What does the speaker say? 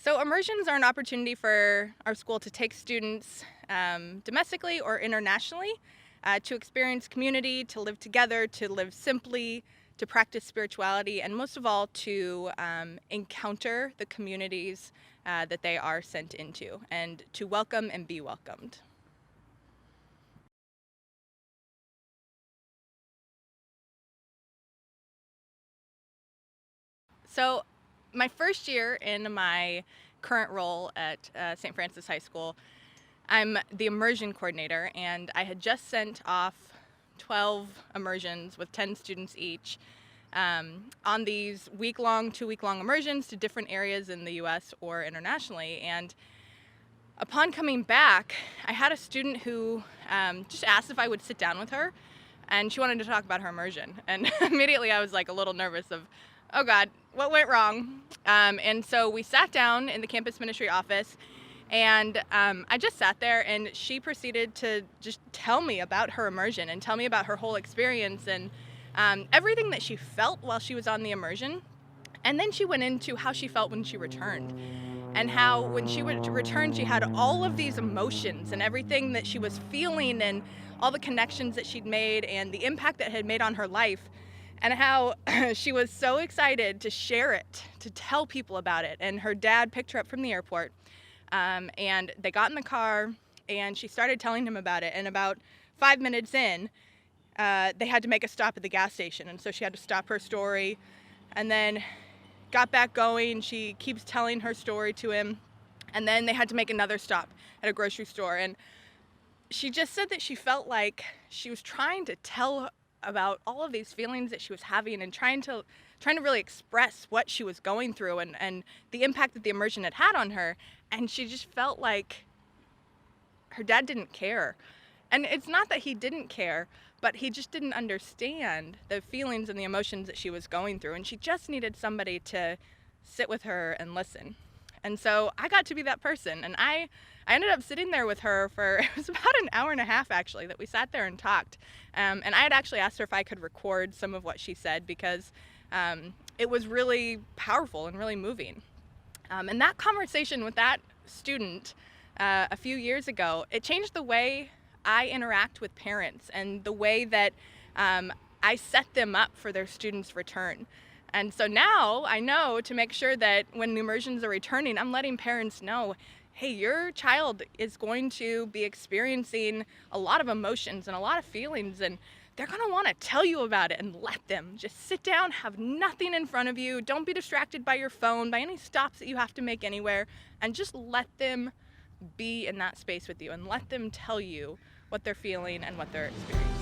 So immersions are an opportunity for our school to take students domestically or internationally to experience community, to live together, to live simply, to practice spirituality, and most of all, to encounter the communities that they are sent into, and to welcome and be welcomed. So my first year in my current role at St. Francis High School, I'm the immersion coordinator, and I had just sent off 12 immersions with 10 students each on these week-long, 2-week-long immersions to different areas in the US or internationally. And upon coming back, I had a student who just asked if I would sit down with her, and she wanted to talk about her immersion. And immediately I was like a little nervous of, oh God, what went wrong? And so we sat down in the campus ministry office, and I just sat there, and she proceeded to just tell me about her immersion and tell me about her whole experience and everything that she felt while she was on the immersion. And then she went into how she felt when she returned, and how when she would return, she had all of these emotions and everything that she was feeling and all the connections that she'd made and the impact that had made on her life, and how she was so excited to share it, to tell people about it. And her dad picked her up from the airport, and they got in the car, and she started telling him about it. And about 5 minutes in, they had to make a stop at the gas station, and so she had to stop her story, and then got back going. She keeps telling her story to him, and then they had to make another stop at a grocery store. And she just said that she felt like she was trying to tell about all of these feelings that she was having, and trying to really express what she was going through, and the impact that the immersion had had on her. And she just felt like her dad didn't care. And it's not that he didn't care, but he just didn't understand the feelings and the emotions that she was going through, and she just needed somebody to sit with her and listen. And so I got to be that person, and I ended up sitting there with her for, it was about an hour and a half actually, that we sat there and talked. And I had actually asked her if I could record some of what she said, because it was really powerful and really moving. And that conversation with that student a few years ago, it changed the way I interact with parents and the way that I set them up for their students' return. And so now I know to make sure that when the immersions are returning, I'm letting parents know, hey, your child is going to be experiencing a lot of emotions and a lot of feelings, and they're going to want to tell you about it. And let them just sit down, have nothing in front of you. Don't be distracted by your phone, by any stops that you have to make anywhere, and just let them be in that space with you, and let them tell you what they're feeling and what they're experiencing.